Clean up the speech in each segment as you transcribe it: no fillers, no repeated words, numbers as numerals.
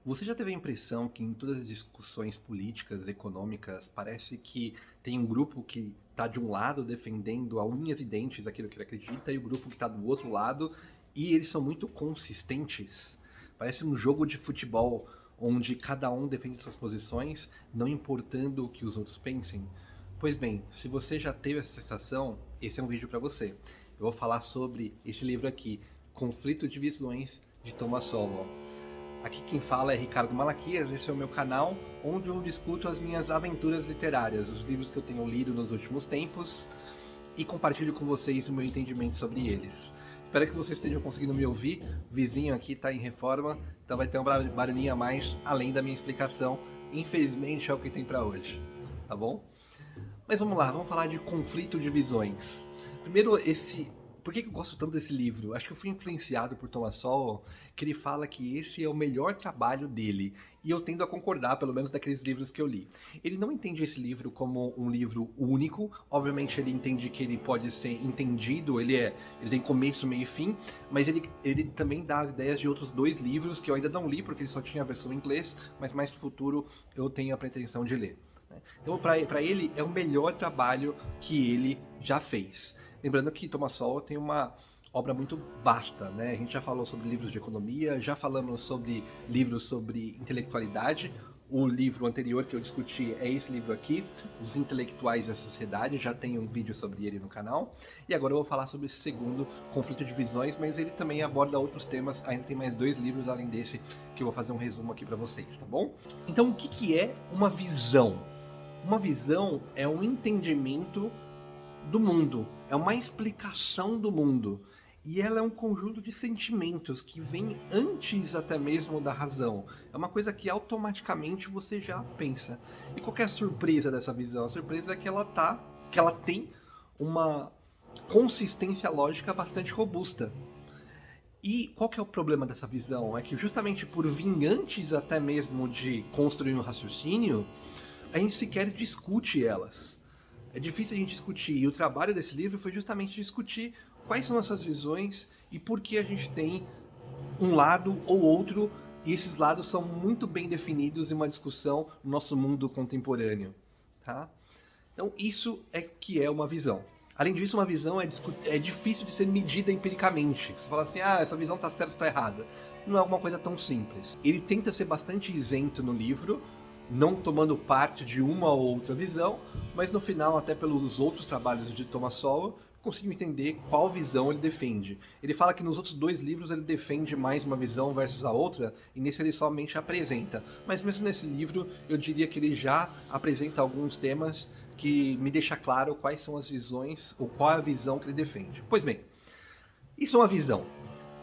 Você já teve a impressão que em todas as discussões políticas, econômicas, parece que tem um grupo que está de um lado defendendo a unhas e dentes aquilo que ele acredita e o grupo que está do outro lado e eles são muito consistentes? Parece um jogo de futebol onde cada um defende suas posições, não importando o que os outros pensem. Pois bem, se você já teve essa sensação, esse é um vídeo para você. Eu vou falar sobre esse livro aqui, Conflito de Visões, de Thomas Sowell. Aqui quem fala é Ricardo Malaquias, esse é o meu canal, onde eu discuto as minhas aventuras literárias, os livros que eu tenho lido nos últimos tempos, e compartilho com vocês o meu entendimento sobre eles. Espero que vocês estejam conseguindo me ouvir, o vizinho aqui está em reforma, então vai ter um barulhinho a mais, além da minha explicação. Infelizmente é o que tem para hoje, tá bom? Mas vamos lá, vamos falar de conflito de visões. Primeiro, por que eu gosto tanto desse livro? Acho que eu fui influenciado por Thomas Sowell, que ele fala que esse é o melhor trabalho dele. E eu tendo a concordar, pelo menos daqueles livros que eu li. Ele não entende esse livro como um livro único. Obviamente ele entende que ele pode ser entendido, ele tem começo, meio e fim. Mas ele também dá as ideias de outros dois livros que eu ainda não li, porque ele só tinha a versão em inglês. Mas mais no futuro eu tenho a pretensão de ler. Então, para ele, é o melhor trabalho que ele já fez. Lembrando que Thomas Sowell tem uma obra muito vasta, né? A gente já falou sobre livros de economia, já falamos sobre livros sobre intelectualidade. O livro anterior que eu discuti é esse livro aqui, Os Intelectuais da Sociedade, já tem um vídeo sobre ele no canal. E agora eu vou falar sobre esse segundo, Conflito de Visões, mas ele também aborda outros temas, ainda tem mais dois livros além desse, que eu vou fazer um resumo aqui para vocês, tá bom? Então, o que é uma visão? Uma visão é um entendimento do mundo, é uma explicação do mundo. E ela é um conjunto de sentimentos que vem antes até mesmo da razão. É uma coisa que automaticamente você já pensa. E qual que é a surpresa dessa visão? A surpresa é que ela tem uma consistência lógica bastante robusta. E qual que é o problema dessa visão? É que justamente por vir antes até mesmo de construir um raciocínio, a gente sequer discute elas. É difícil a gente discutir, e o trabalho desse livro foi justamente discutir quais são essas visões e por que a gente tem um lado ou outro, e esses lados são muito bem definidos em uma discussão no nosso mundo contemporâneo. Tá? Então isso é que é uma visão. Além disso, uma visão é difícil de ser medida empiricamente. Você fala assim, essa visão está certa ou está errada. Não é alguma coisa tão simples. Ele tenta ser bastante isento no livro, não tomando parte de uma ou outra visão, mas no final, até pelos outros trabalhos de Thomas Sowell, consigo entender qual visão ele defende. Ele fala que nos outros dois livros ele defende mais uma visão versus a outra, e nesse ele somente apresenta. Mas mesmo nesse livro, eu diria que ele já apresenta alguns temas que me deixa claro quais são as visões, ou qual é a visão que ele defende. Pois bem, isso é uma visão.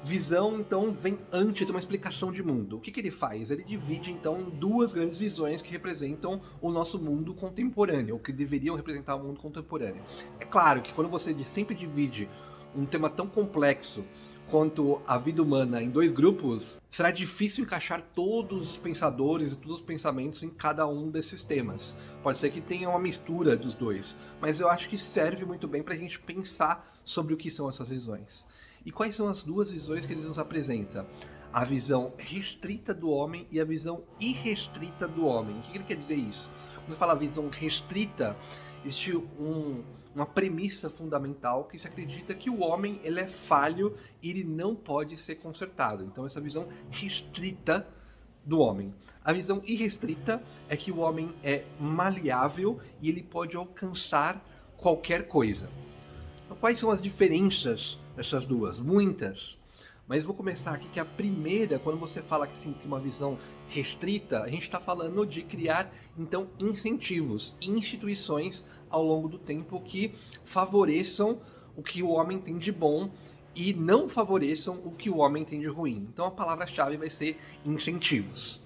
Visão, então, vem antes de uma explicação de mundo. O que ele faz? Ele divide, então, em duas grandes visões que representam o nosso mundo contemporâneo, ou que deveriam representar o mundo contemporâneo. É claro que quando você sempre divide um tema tão complexo quanto a vida humana em dois grupos, será difícil encaixar todos os pensadores e todos os pensamentos em cada um desses temas. Pode ser que tenha uma mistura dos dois, mas eu acho que serve muito bem para a gente pensar sobre o que são essas visões. E quais são as duas visões que eles nos apresentam? A visão restrita do homem e a visão irrestrita do homem. O que ele quer dizer isso? Quando fala visão restrita, existe uma premissa fundamental que se acredita que o homem ele é falho e ele não pode ser consertado. Então essa visão restrita do homem. A visão irrestrita é que o homem é maleável e ele pode alcançar qualquer coisa. Então, quais são as diferenças dessas duas? Muitas. Mas vou começar aqui que a primeira, quando você fala que sim, tem uma visão restrita, a gente está falando de criar, então, incentivos, instituições ao longo do tempo que favoreçam o que o homem tem de bom e não favoreçam o que o homem tem de ruim. Então a palavra-chave vai ser incentivos.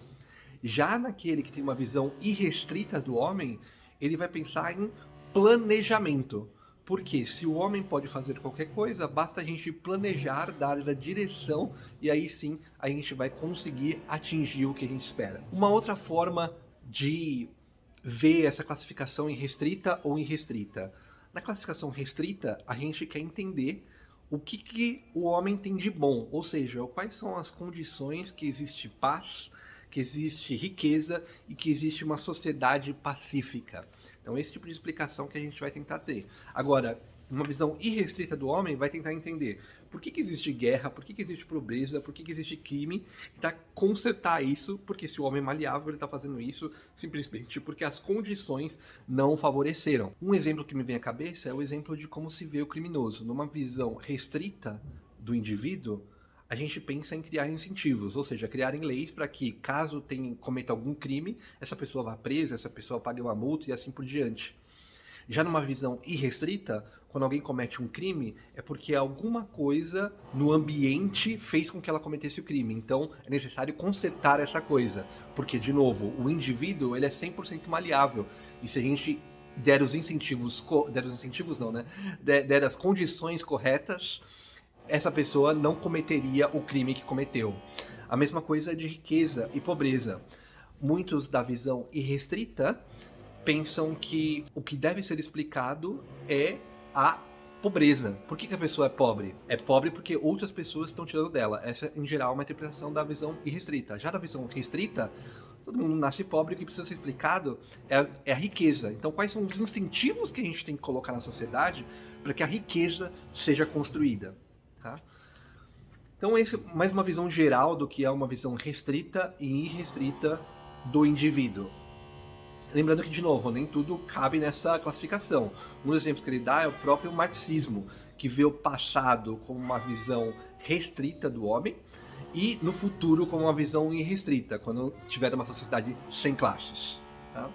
Já naquele que tem uma visão irrestrita do homem, ele vai pensar em planejamento. Porque se o homem pode fazer qualquer coisa, basta a gente planejar, dar a direção e aí sim a gente vai conseguir atingir o que a gente espera. Uma outra forma de ver essa classificação em restrita ou irrestrita. Na classificação restrita, a gente quer entender o que o homem tem de bom, ou seja, quais são as condições que existe paz, que existe riqueza e que existe uma sociedade pacífica. Então, esse tipo de explicação que a gente vai tentar ter. Agora, uma visão irrestrita do homem vai tentar entender por que existe guerra, por que existe pobreza, por que existe crime, e tentar consertar isso, porque se o homem é maleável, ele está fazendo isso simplesmente porque as condições não favoreceram. Um exemplo que me vem à cabeça é o exemplo de como se vê o criminoso. Numa visão restrita do indivíduo, a gente pensa em criar incentivos, ou seja, criarem leis para que, caso cometa algum crime, essa pessoa vá presa, essa pessoa pague uma multa e assim por diante. Já numa visão irrestrita, quando alguém comete um crime, é porque alguma coisa no ambiente fez com que ela cometesse o crime. Então, é necessário consertar essa coisa. Porque, de novo, o indivíduo ele é 100% maleável. E se a gente der os incentivos... Der as condições corretas, essa pessoa não cometeria o crime que cometeu. A mesma coisa de riqueza e pobreza. Muitos da visão irrestrita pensam que o que deve ser explicado é a pobreza. Por que a pessoa é pobre? É pobre porque outras pessoas estão tirando dela. Essa, em geral, é uma interpretação da visão irrestrita. Já da visão restrita, todo mundo nasce pobre, o que precisa ser explicado é a riqueza. Então, quais são os incentivos que a gente tem que colocar na sociedade para que a riqueza seja construída? Tá? Então, essa é mais uma visão geral do que é uma visão restrita e irrestrita do indivíduo. Lembrando que, de novo, nem tudo cabe nessa classificação. Um dos exemplos que ele dá é o próprio marxismo, que vê o passado como uma visão restrita do homem e no futuro como uma visão irrestrita, quando tiver uma sociedade sem classes. Tá?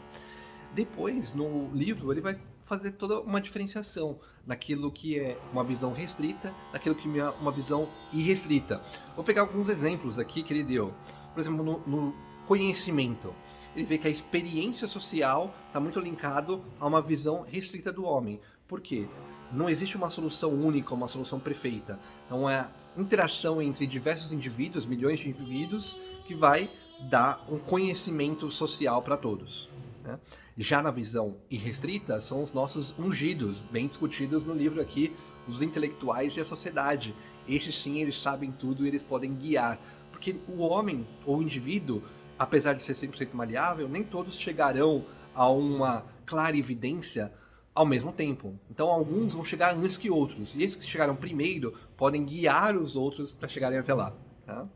Depois, no livro, ele vai fazer toda uma diferenciação naquilo que é uma visão restrita, naquilo que é uma visão irrestrita. Vou pegar alguns exemplos aqui que ele deu. Por exemplo, no conhecimento. Ele vê que a experiência social está muito linkado a uma visão restrita do homem. Por quê? Não existe uma solução única, uma solução perfeita. Então é a interação entre diversos indivíduos, milhões de indivíduos, que vai dar um conhecimento social para todos. Né? Já na visão irrestrita, são os nossos ungidos, bem discutidos no livro aqui, os intelectuais e a sociedade. Esses sim, eles sabem tudo e eles podem guiar. Porque o homem, ou o indivíduo, apesar de ser 100% maleável, nem todos chegarão a uma clarividência ao mesmo tempo. Então, alguns vão chegar antes que outros. E esses que chegaram primeiro podem guiar os outros para chegarem até lá. Tá?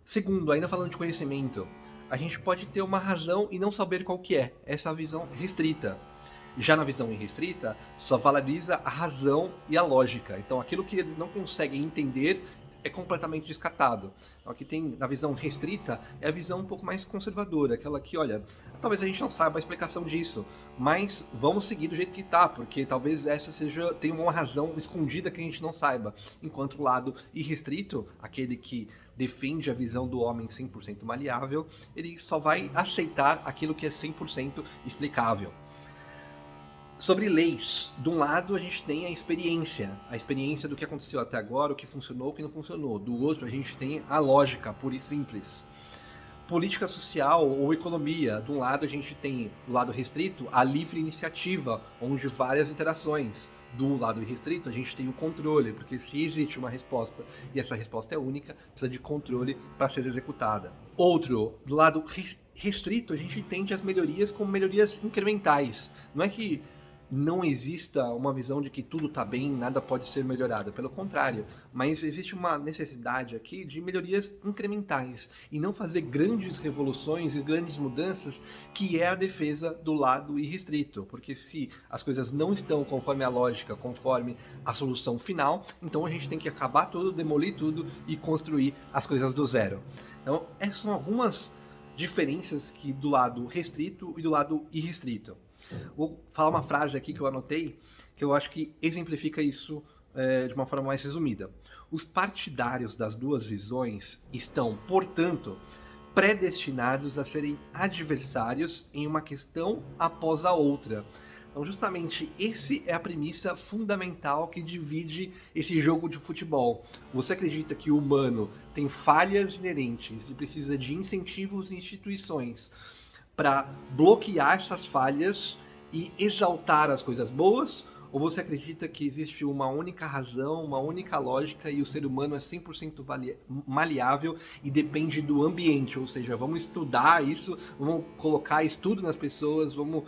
Segundo, ainda falando de conhecimento, a gente pode ter uma razão e não saber qual que é. Essa é a visão restrita. Já na visão irrestrita, só valoriza a razão e a lógica. Então, aquilo que eles não conseguem entender é completamente descartado. Então, aqui tem, na visão restrita, é a visão um pouco mais conservadora, aquela que, olha, talvez a gente não saiba a explicação disso, mas vamos seguir do jeito que tá, porque talvez essa tenha uma razão escondida que a gente não saiba. Enquanto o lado irrestrito, aquele que defende a visão do homem 100% maleável, ele só vai aceitar aquilo que é 100% explicável. Sobre leis, de um lado a gente tem a experiência do que aconteceu até agora, o que funcionou, o que não funcionou. Do outro a gente tem a lógica, pura e simples. Política social ou economia, de um lado a gente tem, do lado restrito, a livre iniciativa, onde várias interações. Do lado irrestrito a gente tem o controle, porque se existe uma resposta e essa resposta é única, precisa de controle para ser executada. Outro, do lado restrito a gente entende as melhorias como melhorias incrementais. Não é que não exista uma visão de que tudo está bem, nada pode ser melhorado. Pelo contrário, mas existe uma necessidade aqui de melhorias incrementais e não fazer grandes revoluções e grandes mudanças, que é a defesa do lado irrestrito. Porque se as coisas não estão conforme a lógica, conforme a solução final, então a gente tem que acabar tudo, demolir tudo e construir as coisas do zero. Então, essas são algumas diferenças que do lado restrito e do lado irrestrito. Vou falar uma frase aqui que eu anotei, que eu acho que exemplifica isso de uma forma mais resumida. Os partidários das duas visões estão, portanto, predestinados a serem adversários em uma questão após a outra. Então, justamente, esse é a premissa fundamental que divide esse jogo de futebol. Você acredita que o humano tem falhas inerentes e precisa de incentivos e instituições para bloquear essas falhas e exaltar as coisas boas? Ou você acredita que existe uma única razão, uma única lógica e o ser humano é 100% maleável e depende do ambiente? Ou seja, vamos estudar isso, vamos colocar estudo nas pessoas, vamos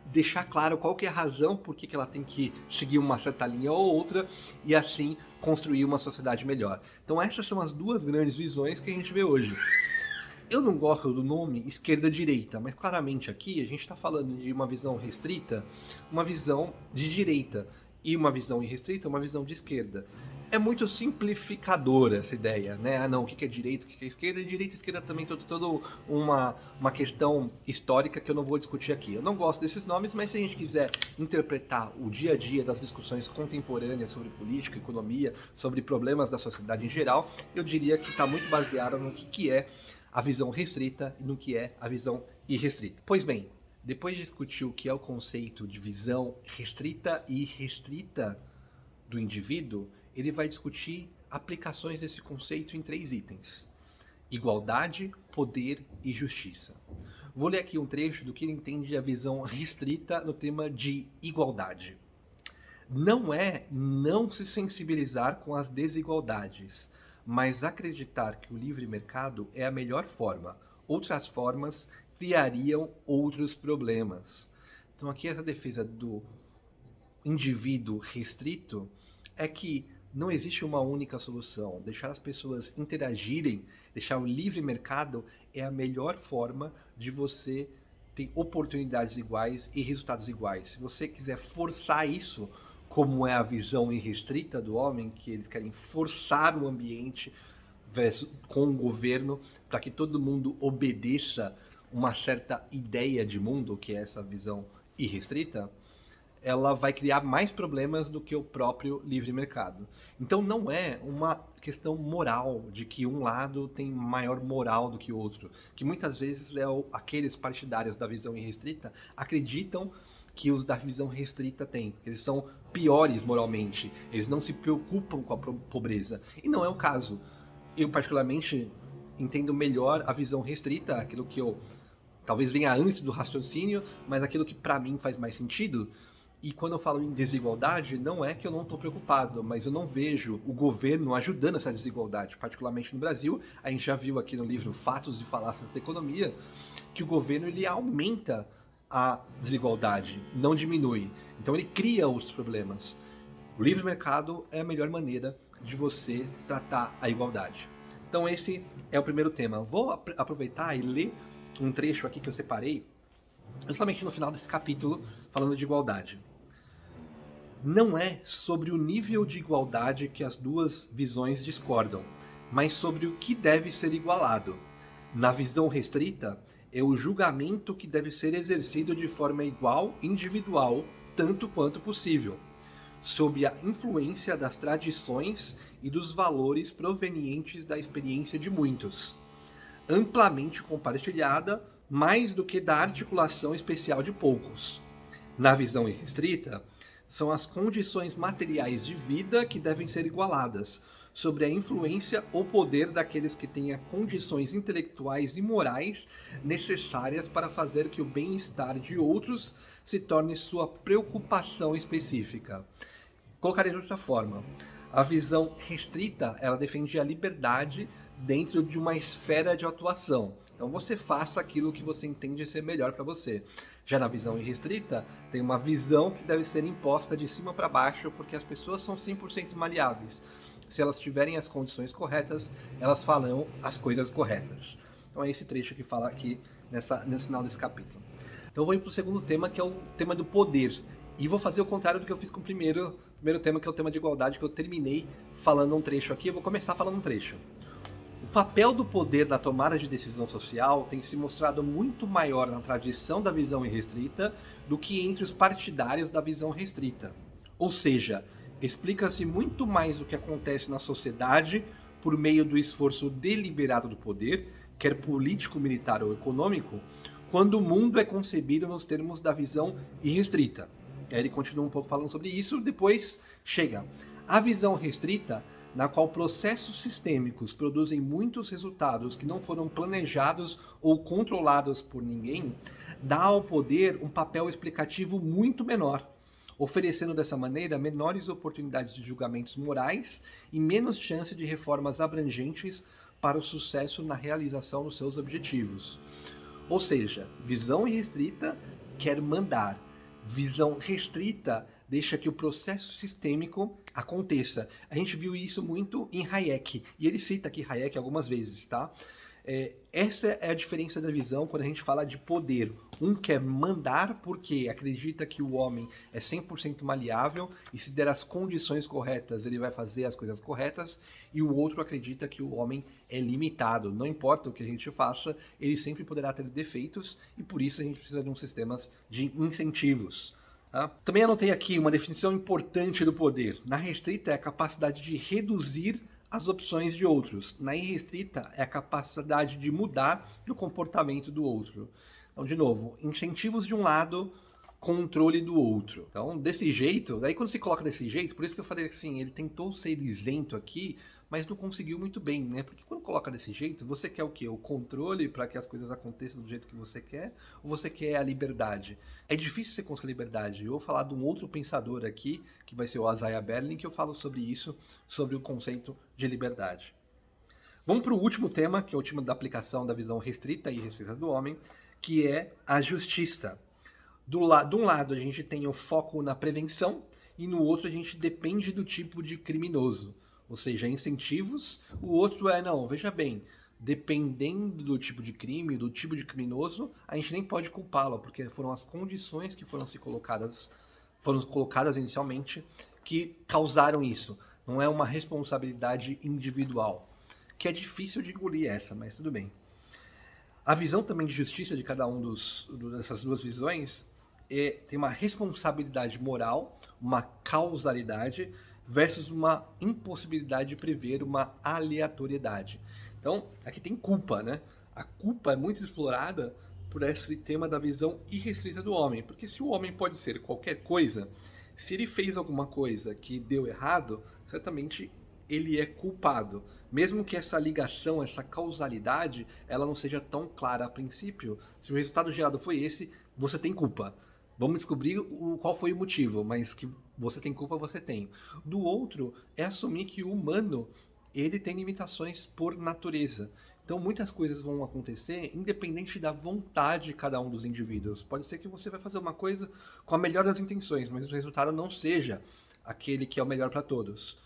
deixar claro qual que é a razão por que ela tem que seguir uma certa linha ou outra e assim construir uma sociedade melhor. Então essas são as duas grandes visões que a gente vê hoje. Eu não gosto do nome esquerda-direita, mas claramente aqui a gente está falando de uma visão restrita, uma visão de direita, e uma visão irrestrita, uma visão de esquerda. É muito simplificadora essa ideia, né? Ah, não, o que é direita, o que é esquerda, e direita e esquerda também toda uma questão histórica que eu não vou discutir aqui. Eu não gosto desses nomes, mas se a gente quiser interpretar o dia a dia das discussões contemporâneas sobre política, economia, sobre problemas da sociedade em geral, eu diria que está muito baseado no que é a visão restrita e no que é a visão irrestrita. Pois bem, depois de discutir o que é o conceito de visão restrita e irrestrita do indivíduo, ele vai discutir aplicações desse conceito em 3 itens: igualdade, poder e justiça. Vou ler aqui um trecho do que ele entende a visão restrita no tema de igualdade. Não é não se sensibilizar com as desigualdades, mas acreditar que o livre mercado é a melhor forma. Outras formas criariam outros problemas. Então aqui essa defesa do indivíduo restrito é que não existe uma única solução. Deixar as pessoas interagirem, deixar o livre mercado é a melhor forma de você ter oportunidades iguais e resultados iguais. Se você quiser forçar isso, como é a visão irrestrita do homem, que eles querem forçar o ambiente com o governo para que todo mundo obedeça uma certa ideia de mundo, que é essa visão irrestrita, ela vai criar mais problemas do que o próprio livre mercado. Então não é uma questão moral de que um lado tem maior moral do que o outro, que muitas vezes aqueles partidários da visão irrestrita acreditam que os da visão restrita têm. Eles são piores moralmente, eles não se preocupam com a pobreza. E não é o caso. Eu particularmente entendo melhor a visão restrita, aquilo que eu talvez venha antes do raciocínio, mas aquilo que para mim faz mais sentido. E quando eu falo em desigualdade, não é que eu não estou preocupado, mas eu não vejo o governo ajudando essa desigualdade, particularmente no Brasil. A gente já viu aqui no livro Fatos e Falácias da Economia que o governo ele aumenta a desigualdade, não diminui. Então ele cria outros problemas. O livre mercado é a melhor maneira de você tratar a igualdade. Então esse é o primeiro tema. Vou aproveitar e ler um trecho aqui que eu separei, justamente no final desse capítulo, falando de igualdade. Não é sobre o nível de igualdade que as duas visões discordam, mas sobre o que deve ser igualado. Na visão restrita, é o julgamento que deve ser exercido de forma igual, individual, tanto quanto possível, sob a influência das tradições e dos valores provenientes da experiência de muitos, amplamente compartilhada, mais do que da articulação especial de poucos. Na visão irrestrita, são as condições materiais de vida que devem ser igualadas, sobre a influência ou poder daqueles que tenham condições intelectuais e morais necessárias para fazer que o bem-estar de outros se torne sua preocupação específica. Colocaria de outra forma. A visão restrita, ela defende a liberdade dentro de uma esfera de atuação. Então você faça aquilo que você entende ser melhor para você. Já na visão irrestrita, tem uma visão que deve ser imposta de cima para baixo, porque as pessoas são 100% maleáveis. Se elas tiverem as condições corretas, elas farão as coisas corretas. Então é esse trecho que fala aqui nesse final desse capítulo. Então eu vou ir para o segundo tema, que é o tema do poder. E vou fazer o contrário do que eu fiz com o primeiro tema, que é o tema de igualdade, que eu terminei falando um trecho aqui. Eu vou começar falando um trecho. O papel do poder na tomada de decisão social tem se mostrado muito maior na tradição da visão irrestrita do que entre os partidários da visão restrita. Ou seja, explica-se muito mais o que acontece na sociedade por meio do esforço deliberado do poder, quer político, militar ou econômico, quando o mundo é concebido nos termos da visão irrestrita. Aí ele continua um pouco falando sobre isso, depois chega. A visão restrita, na qual processos sistêmicos produzem muitos resultados que não foram planejados ou controlados por ninguém, dá ao poder um papel explicativo muito menor. oferecendo dessa maneira menores oportunidades de julgamentos morais e menos chance de reformas abrangentes para o sucesso na realização dos seus objetivos. Ou seja, visão irrestrita quer mandar, visão restrita deixa que o processo sistêmico aconteça. A gente viu isso muito em Hayek, e ele cita aqui Hayek algumas vezes, tá? Essa é a diferença da visão quando a gente fala de poder. Um quer mandar porque acredita que o homem é 100% maleável e se der as condições corretas ele vai fazer as coisas corretas, e o outro acredita que o homem é limitado. Não importa o que a gente faça, ele sempre poderá ter defeitos e por isso a gente precisa de um sistema de incentivos. Tá? Também anotei aqui uma definição importante do poder. Na restrita é a capacidade de reduzir as opções de outros. Na irrestrita é a capacidade de mudar o comportamento do outro. Então, de novo, incentivos de um lado, controle do outro. Então, desse jeito, daí quando se coloca desse jeito, por isso que eu falei assim, ele tentou ser isento aqui, mas não conseguiu muito bem, né? Porque quando coloca desse jeito, você quer o quê? O controle para que as coisas aconteçam do jeito que você quer? Ou você quer a liberdade? É difícil você conseguir liberdade. Eu vou falar de um outro pensador aqui, que vai ser o Isaiah Berlin, que eu falo sobre isso, sobre o conceito de liberdade. Vamos para o último tema, que é o tema da aplicação da visão restrita e irrestrita do homem, que é a justiça. De um lado, a gente tem o foco na prevenção, e no outro, a gente depende do tipo de criminoso. Ou seja, incentivos. O outro é, não, veja bem, dependendo do tipo de crime, do tipo de criminoso, a gente nem pode culpá-lo, porque foram as condições que foram colocadas inicialmente que causaram isso. Não é uma responsabilidade individual, que é difícil de engolir essa, mas tudo bem. A visão também de justiça de cada um dessas duas visões tem uma responsabilidade moral, uma causalidade, versus uma impossibilidade de prever uma aleatoriedade. Então, aqui tem culpa, né? A culpa é muito explorada por esse tema da visão irrestrita do homem, porque se o homem pode ser qualquer coisa, se ele fez alguma coisa que deu errado, certamente ele é culpado. Mesmo que essa ligação, essa causalidade, ela não seja tão clara a princípio, se o resultado gerado foi esse, você tem culpa. Vamos descobrir qual foi o motivo, mas que você tem culpa, você tem. Do outro, é assumir que o humano, ele tem limitações por natureza. Então, muitas coisas vão acontecer independente da vontade de cada um dos indivíduos. Pode ser que você vai fazer uma coisa com a melhor das intenções, mas o resultado não seja aquele que é o melhor para todos.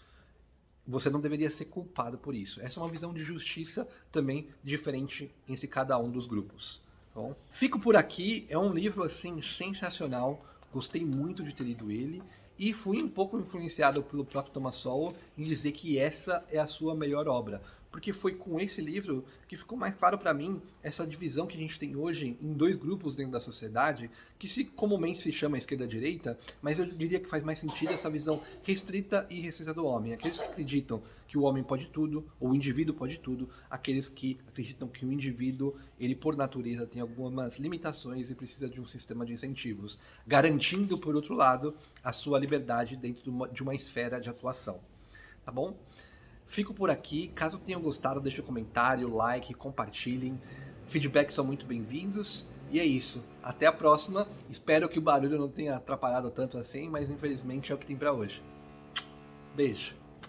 Você não deveria ser culpado por isso. Essa é uma visão de justiça também diferente entre cada um dos grupos. Bom, fico por aqui, é um livro assim sensacional, gostei muito de ter lido ele e fui um pouco influenciado pelo próprio Thomas Sowell em dizer que essa é a sua melhor obra, porque foi com esse livro que ficou mais claro para mim essa divisão que a gente tem hoje em dois grupos dentro da sociedade, que comumente se chama esquerda-direita, mas eu diria que faz mais sentido essa visão restrita e irrestrita do homem. Aqueles que acreditam que o homem pode tudo, ou o indivíduo pode tudo, aqueles que acreditam que o indivíduo, ele por natureza tem algumas limitações e precisa de um sistema de incentivos, garantindo, por outro lado, a sua liberdade dentro de uma esfera de atuação. Tá bom? Fico por aqui, caso tenham gostado, deixe um comentário, like, compartilhem, feedbacks são muito bem-vindos, e é isso, até a próxima, espero que o barulho não tenha atrapalhado tanto assim, mas infelizmente é o que tem pra hoje. Beijo!